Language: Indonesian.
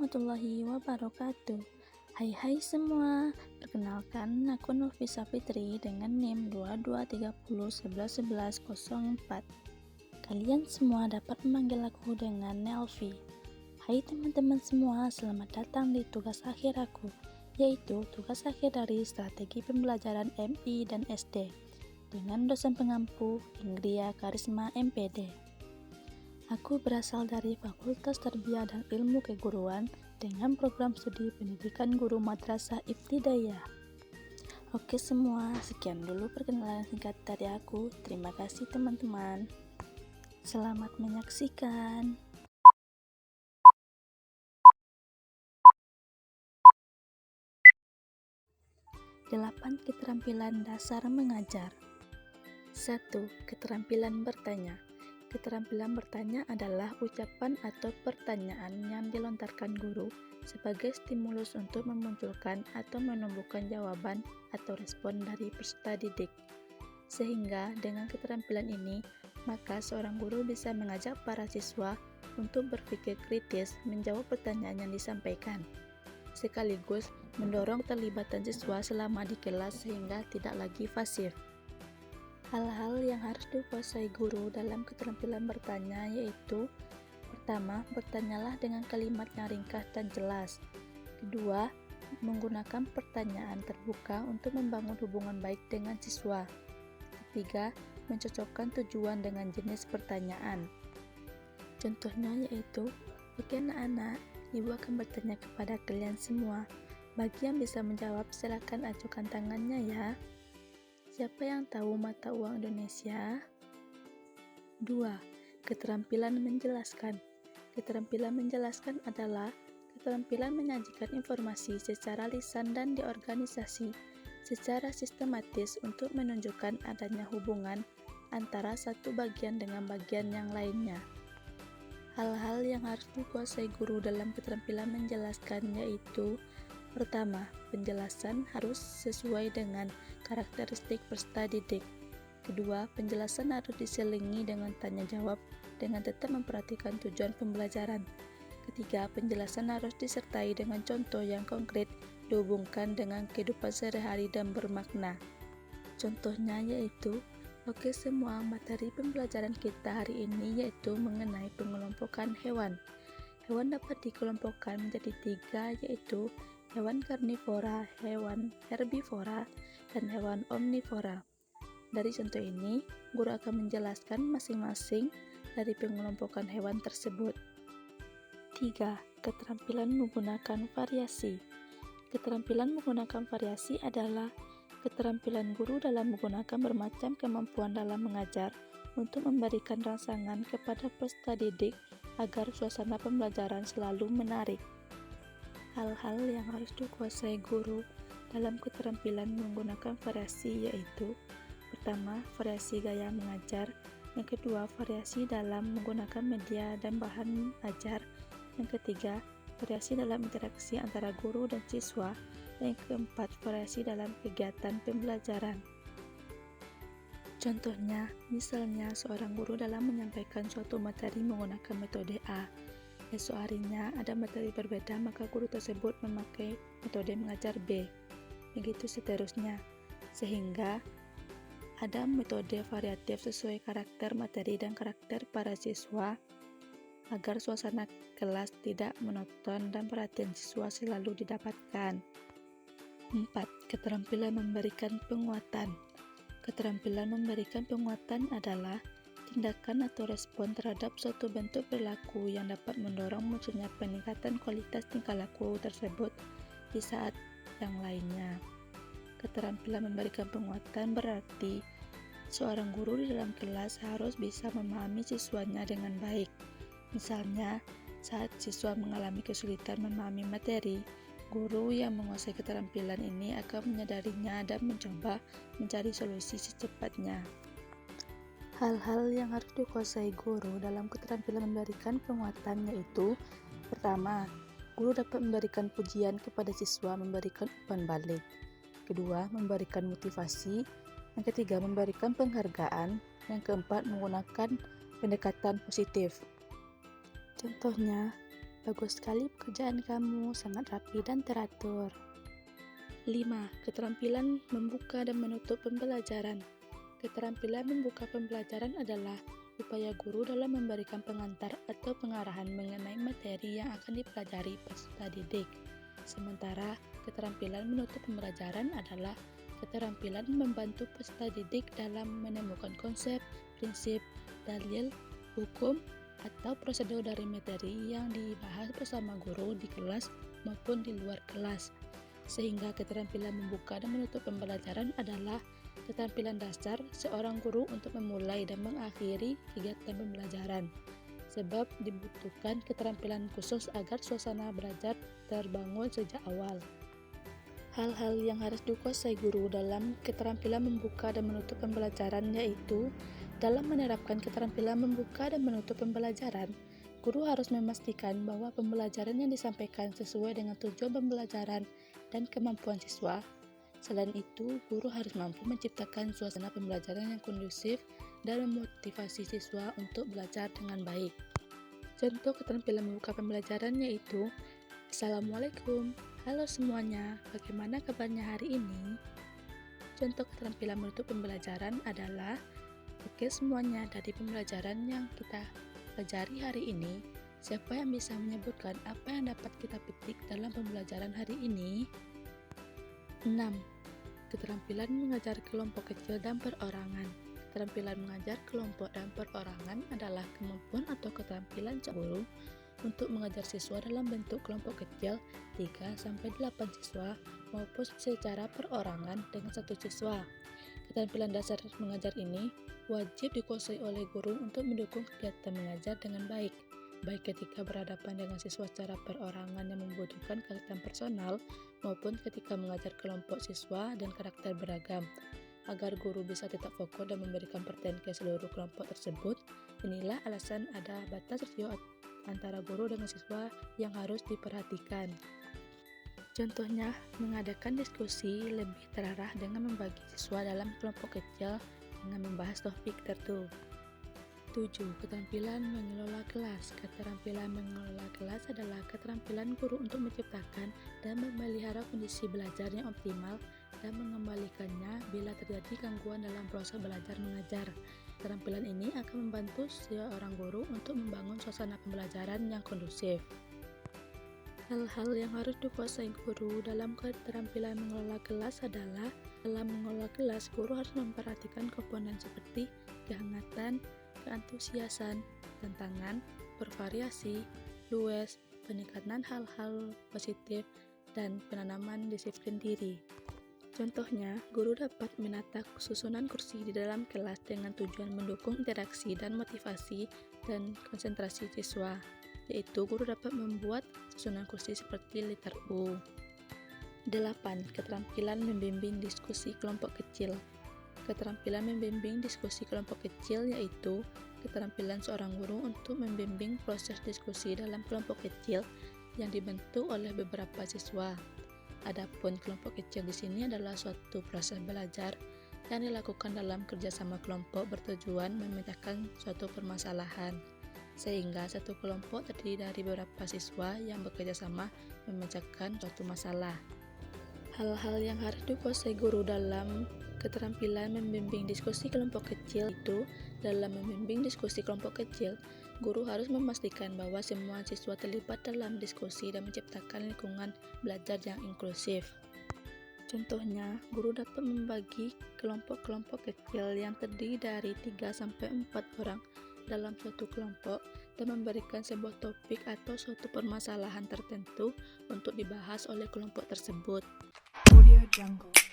warahmatullahi wabarakatuh. Hai semua, perkenalkan aku Nurfisa Fitri dengan NIM 2230111104. Kalian semua dapat memanggil aku dengan Nelvi. Hai teman-teman semua, selamat datang di tugas akhir aku, yaitu tugas akhir dari strategi pembelajaran MI dan SD dengan dosen pengampu Ingria Karisma MPD. Aku berasal dari Fakultas Tarbiyah dan Ilmu Keguruan dengan program studi pendidikan guru madrasah ibtidaiyah. Oke semua, sekian dulu perkenalan singkat dari aku. Terima kasih teman-teman. Selamat menyaksikan. 8 keterampilan dasar mengajar. 1. Keterampilan bertanya. Keterampilan bertanya adalah ucapan atau pertanyaan yang dilontarkan guru sebagai stimulus untuk memunculkan atau menumbuhkan jawaban atau respon dari peserta didik. Sehingga dengan keterampilan ini, maka seorang guru bisa mengajak para siswa untuk berpikir kritis menjawab pertanyaan yang disampaikan, sekaligus mendorong keterlibatan siswa selama di kelas sehingga tidak lagi pasif. Hal-hal yang harus dikuasai guru dalam keterampilan bertanya yaitu: pertama, bertanyalah dengan kalimat yang ringkas dan jelas. Kedua, menggunakan pertanyaan terbuka untuk membangun hubungan baik dengan siswa. Ketiga, mencocokkan tujuan dengan jenis pertanyaan. Contohnya yaitu: oke anak-anak, ibu akan bertanya kepada kalian semua. Bagi yang bisa menjawab, silakan ajukan tangannya ya. Siapa yang tahu mata uang Indonesia? 2. Keterampilan menjelaskan. Keterampilan menjelaskan adalah keterampilan menyajikan informasi secara lisan dan diorganisasi secara sistematis untuk menunjukkan adanya hubungan antara satu bagian dengan bagian yang lainnya. Hal-hal yang harus dikuasai guru dalam keterampilan menjelaskan yaitu: pertama, penjelasan harus sesuai dengan karakteristik peserta didik. Kedua, penjelasan harus diselingi dengan tanya jawab dengan tetap memperhatikan tujuan pembelajaran. Ketiga, penjelasan harus disertai dengan contoh yang konkret dihubungkan dengan kehidupan sehari-hari dan bermakna. Contohnya yaitu: oke semua, materi pembelajaran kita hari ini yaitu mengenai pengelompokan hewan. Hewan dapat dikelompokkan menjadi 3 yaitu hewan karnivora, hewan herbivora, dan hewan omnivora. Dari contoh ini, guru akan menjelaskan masing-masing dari pengelompokan hewan tersebut. 3. Keterampilan menggunakan variasi. Keterampilan menggunakan variasi adalah keterampilan guru dalam menggunakan bermacam kemampuan dalam mengajar untuk memberikan rangsangan kepada peserta didik agar suasana pembelajaran selalu menarik. Hal-hal yang harus dikuasai guru dalam keterampilan menggunakan variasi yaitu: pertama, variasi gaya mengajar. Yang kedua, variasi dalam menggunakan media dan bahan ajar. Yang ketiga, variasi dalam interaksi antara guru dan siswa. Dan yang keempat, variasi dalam kegiatan pembelajaran. Contohnya, misalnya seorang guru dalam menyampaikan suatu materi menggunakan metode A. Esok harinya ada materi berbeda, maka guru tersebut memakai metode mengajar B. Begitu seterusnya, sehingga ada metode variatif sesuai karakter materi dan karakter para siswa agar suasana kelas tidak monoton dan perhatian siswa selalu didapatkan. 4. Keterampilan memberikan penguatan. Keterampilan memberikan penguatan adalah tindakan atau respon terhadap suatu bentuk perilaku yang dapat mendorong munculnya peningkatan kualitas tingkah laku tersebut di saat yang lainnya. Keterampilan memberikan penguatan berarti seorang guru di dalam kelas harus bisa memahami siswanya dengan baik. Misalnya, saat siswa mengalami kesulitan memahami materi, guru yang menguasai keterampilan ini akan menyadarinya dan mencoba mencari solusi secepatnya. Hal-hal yang harus dikuasai guru dalam keterampilan memberikan penguatan yaitu: pertama, guru dapat memberikan pujian kepada siswa, memberikan umpan balik. Kedua, memberikan motivasi. Yang ketiga, memberikan penghargaan. Yang keempat, menggunakan pendekatan positif. Contohnya, Bagus sekali pekerjaan kamu, sangat rapi dan teratur. 5. Keterampilan membuka dan menutup pembelajaran. Keterampilan membuka pembelajaran adalah upaya guru dalam memberikan pengantar atau pengarahan mengenai materi yang akan dipelajari peserta didik. Sementara keterampilan menutup pembelajaran adalah keterampilan membantu peserta didik dalam menemukan konsep, prinsip, dalil, hukum, atau prosedur dari materi yang dibahas bersama guru di kelas maupun di luar kelas. Sehingga keterampilan membuka dan menutup pembelajaran adalah keterampilan dasar seorang guru untuk memulai dan mengakhiri kegiatan pembelajaran. Sebab dibutuhkan keterampilan khusus agar suasana belajar terbangun sejak awal. Hal-hal yang harus dikuasai guru dalam keterampilan membuka dan menutup pembelajaran yaitu dalam menerapkan keterampilan membuka dan menutup pembelajaran, guru harus memastikan bahwa pembelajaran yang disampaikan sesuai dengan tujuan pembelajaran dan kemampuan siswa. Selain itu, guru harus mampu menciptakan suasana pembelajaran yang kondusif dan memotivasi siswa untuk belajar dengan baik. Contoh keterampilan membuka pembelajaran yaitu Assalamualaikum, halo semuanya, bagaimana kabarnya hari ini? Contoh keterampilan menutup pembelajaran adalah oke semuanya, dari pembelajaran yang kita pelajari hari ini, siapa yang bisa menyebutkan apa yang dapat kita petik dalam pembelajaran hari ini? 6. Keterampilan mengajar kelompok kecil dan perorangan. Keterampilan mengajar kelompok dan perorangan adalah kemampuan atau keterampilan guru untuk mengajar siswa dalam bentuk kelompok kecil 3-8 siswa maupun secara perorangan dengan satu siswa. Keterampilan dasar mengajar ini wajib dikuasai oleh guru untuk mendukung kegiatan mengajar dengan baik ketika berhadapan dengan siswa secara perorangan yang membutuhkan kegiatan personal maupun ketika mengajar kelompok siswa dan karakter beragam. Agar guru bisa tetap fokus dan memberikan perhatian ke seluruh kelompok tersebut, inilah alasan ada batas rasio antara guru dengan siswa yang harus diperhatikan. Contohnya, mengadakan diskusi lebih terarah dengan membagi siswa dalam kelompok kecil dengan membahas topik tertentu. 7. Keterampilan mengelola kelas. Keterampilan mengelola kelas adalah keterampilan guru untuk menciptakan dan memelihara kondisi belajar yang optimal dan mengembalikannya bila terjadi gangguan dalam proses belajar mengajar. Keterampilan ini akan membantu seorang guru untuk membangun suasana pembelajaran yang kondusif. Hal-hal yang harus dikuasai guru dalam keterampilan mengelola kelas adalah dalam mengelola kelas, guru harus memperhatikan komponen seperti kehangatan, keantusiasan, tantangan, bervariasi, luas, peningkatan hal-hal positif, dan penanaman disiplin diri. Contohnya, guru dapat menata susunan kursi di dalam kelas dengan tujuan mendukung interaksi dan motivasi dan konsentrasi siswa, yaitu guru dapat membuat susunan kursi seperti liter U. 8. Keterampilan membimbing diskusi kelompok kecil. Keterampilan membimbing diskusi kelompok kecil yaitu keterampilan seorang guru untuk membimbing proses diskusi dalam kelompok kecil yang dibentuk oleh beberapa siswa. Adapun kelompok kecil di sini adalah suatu proses belajar yang dilakukan dalam kerjasama kelompok bertujuan memecahkan suatu permasalahan, sehingga satu kelompok terdiri dari beberapa siswa yang bekerja sama memecahkan suatu masalah. Hal-hal yang harus dikuasai guru dalam keterampilan membimbing diskusi kelompok kecil itu, dalam membimbing diskusi kelompok kecil, guru harus memastikan bahwa semua siswa terlibat dalam diskusi dan menciptakan lingkungan belajar yang inklusif. Contohnya, guru dapat membagi kelompok-kelompok kecil yang terdiri dari 3-4 orang dalam suatu kelompok dan memberikan sebuah topik atau suatu permasalahan tertentu untuk dibahas oleh kelompok tersebut. Audio Jungle.